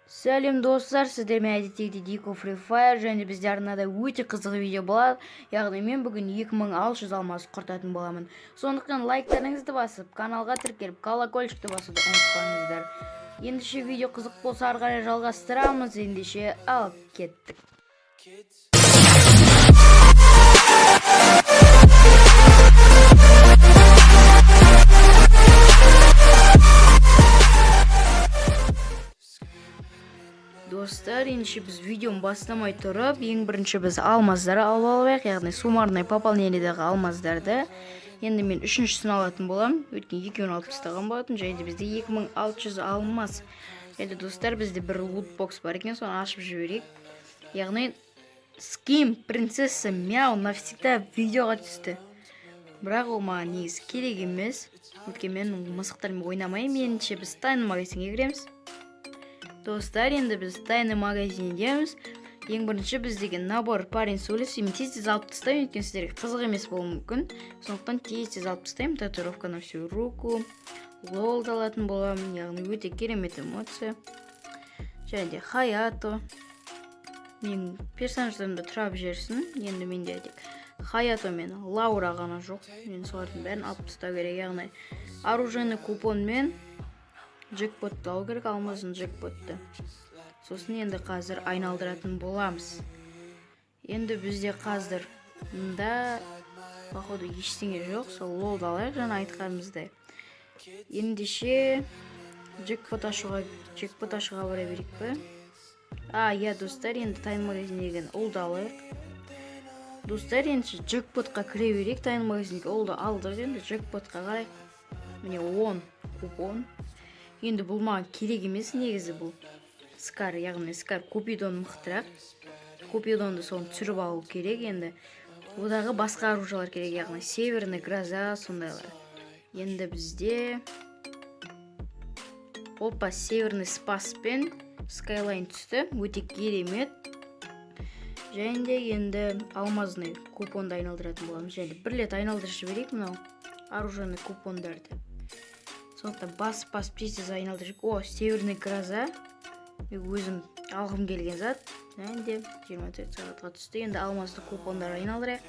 Сәлем достар, сіздермен әдеттегідей Дико Free Fire және бізде арнада өте қызық видео болады. Яғни мен бүгін 2600 алмас құртатын боламын. Сондықтан лайктарыңызды басып, каналға тіркеліп, колокольчикті басуды ұмытпаңыздар. Ендеше видео қызық болса ары қарай жалғастырамыз. Ендеше алып кеттік. Достар, ендеше біз видеоны бастамай тұрып, ең бірінші біз алмаздарды алып алайық, яғни суммарный пополнениедегі алмаздарды. Енді мен үшіншісін алатын болам, өткен екеуін алып тастаған болатын, және де бізде 2600 алмас. Енді достар, бізде бір лутбокс бар екен, соны ашып жіберейік. Яғни скин принцесса мяу навсегда видеоға түсті. Бірақ ол маған негізі керек емес, өйткені мен мысықтармен ойнамаймын. Ендеше біз тайны магазинге кіреміз. Достар, енді біз тайны магазиндеміз. Ең бірінші біз деген набор парень с улицы. Мен тез алып тастаймын, өйткені сіздерге қызық емес болуы мүмкін. Сондықтан тез алып тастаймын. Татуировка на всю руку. Лол алатын боламын, яғни өте керемет эмоция. Және де Хаято. Мен персонаждарымды тұрап жерсін. Енді менде Хаято мен Лаура ғана жоқ. Мен солардың бәрін алып тастау керек, яғни оружейный купон мен джекпотты алу керек, алмаздың джекпотты. Сосын енді қазір айналдыратын боламыз. Енді бізде қазір мында походу ештеңе жоқ, сол лолды алайық жаңа айтқанымыздай. Ендеше джекпот ашуға бара берейік пе? Иә достар, енді тайны магазиндегі олды алайық. Достар, енді джекпотқа кіре берейік. Тайны магазиндегі олды алдық, енді джекпотқа қарайық. Міне 10 купон. Енді бұл маған керек емес, негізі бұл Скар, яғни Скар Купидон мықтырақ. Купидонды соны түсіріп алу керек. Енді одағы басқа оружиялар керек, яғни Северный Гроза, сондайлар. Енді бізде Северный Спас пен Скайлайн түсті, өте керемет. Және де енді алмазный купонды айналдыратын боламыз. Және бір рет айналдырып жіберейік мынау оружейный купондарды. Сондықтан бас тез айналдырып. Северный Гроза. Өзім алғым келген зат. Және де 24 сағатқа түсті. Енді алмазды купондар айналдырайық.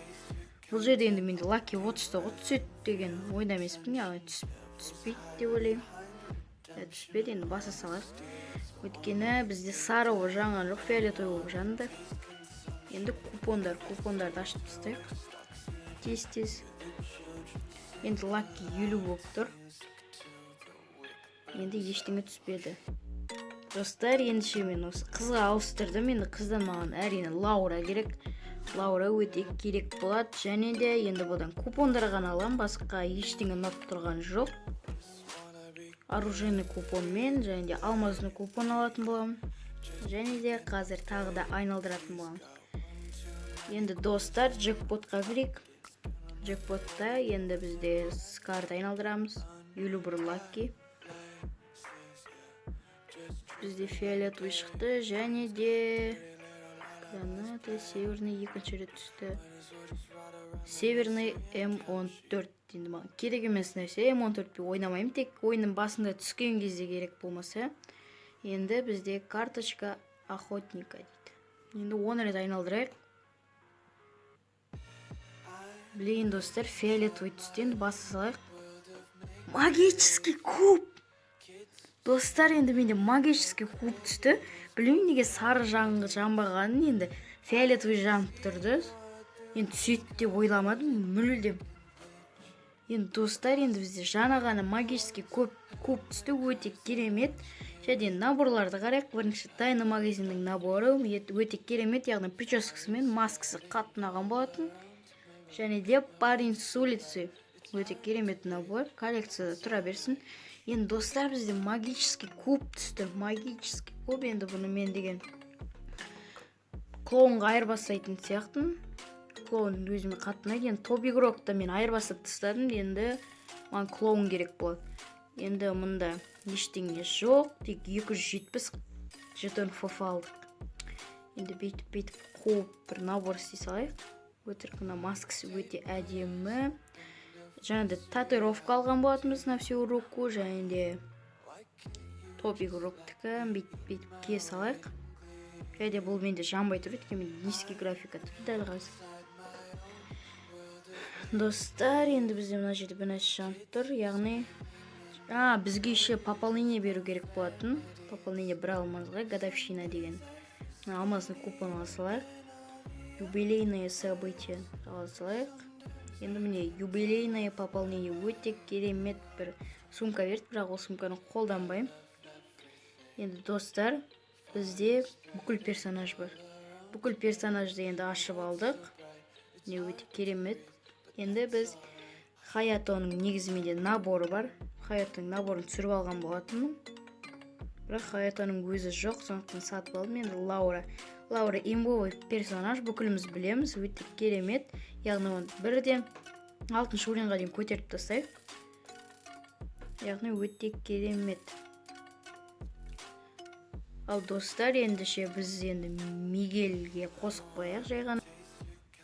Бұл жерде енді менде лаки 30-та 30 деген ойда емеспін, яғни түспейді деп ойлаймын. Түспейді, енді баса салайық. Өйткені бізде сары болып жаңған жоқ, фиолетовый болып жанды. Енді купондарды ашып тастайық. Тез. Енді лаки 50 болып тұр. Енді ештеңе түспеді. Достар, ендеше мен осы қызға ауыстырдым. Енді қыздан маған әрине Лаура керек. Лаура өте керек болады. Және де енді бұдан купондар ғана алам, басқа ештеңе ұнап тұрған жоқ. Оружейный купон мен және де алмазный купон алатын боламын. Және де қазір тағы да айналдыратын боламын. Енді достар, джекпотқа кірейік. Джекпотта енді бізде Скарды айналдырамыз. 51 лаки. Бізде фиолетовый шықты, және де граната, северный екінші рет түсті. Северный М14 енді маған керек емес нәрсе. М14 ойнамаймын, тек ойынның басында түскен кезде керек болмаса. Енді бізде карточка охотника дейді. Енді 10 рет айналдырайық. Блин, достар, фиолетовый түсті, енді баса салайық. Магический куб! Достар, енді менде магический куб түсті. Білмеймін неге сары жанбағанын, енді фиолетовый жанып тұрды. Енді түседі деп ойламадым, мүлдем. Енді достар, енді бізде жаңа ғана магический куб түсті, өте керемет. Және наборларды қарайық. Бірінші тайны магазиннің наборы өте керемет, яғни прическасы мен маскасы қатты ұнаған болатын. Және де парень с улицы. Өте керемет набор, коллекцияда тұра берсін. Енді достар, бізде магический куб түсті. Магический куб, енді бұны мен деген клоунға айырбастайтын сияқтын. Клоун өзіме қатынайды. Енді топ игрокта мен айырбастап тастадым. Енді маған клоун керек болады. Енді мұнда ештеңе жоқ. Тек 270 жетон фоф алдық. Енді бейтіп қуып бір набор істей салайық. Өтіркіна маскасы өте әдемі. Және де татуировка алған болатынбыз на всю руку. Және де топ игроктікі бүйтіп кие салайық. Және бұл менде жанбай тұр, өйткені менде низкий графика тұр дәл қазір. Достар, енді бізде мына жерде бір нәрсе жанып тұр, яғни бізге еще пополнение беру керек болатын. Пополнение бір алмазға, годовщина деген. Алмазны купон алсалайық. Юбилейное событие алсалайық. Енді міне юбилейное пополнение өте керемет бір сумка берді, бірақ ол сумканы қолданбаймын. Енді достар, бізде бүкіл персонаж бар. Бүкіл персонажды енді ашып алдық. Не өте керемет. Енді біз Хаятоның негізінде наборы бар. Хаятоның наборын түсіріп алған болатынмын. Бірақ Хаятоның өзі жоқ, сондықтан сатып алдым. Енді Лаура имбовый персонаж, бүкіліміз білеміз, өте керемет. Яғни оны бірден 6-шы орынға дейін көтеріп тастайық. Яғни өте керемет. Ал достар, ендіше біз енді Мигельге қосып қояқ жайған.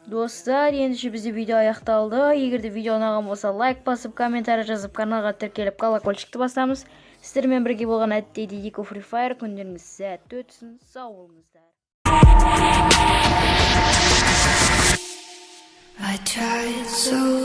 Достар, ендіше бізде видео аяқталды. Егерде видео ұнаған болса, лайк басып, комментарий жазып, каналға тіркеліп, колокольчикті басамыз. Сіздермен бірге болған әттейді Дико Free Fire. Күндеріңіз сәтті өтсін, сау болыңыздар. I tried so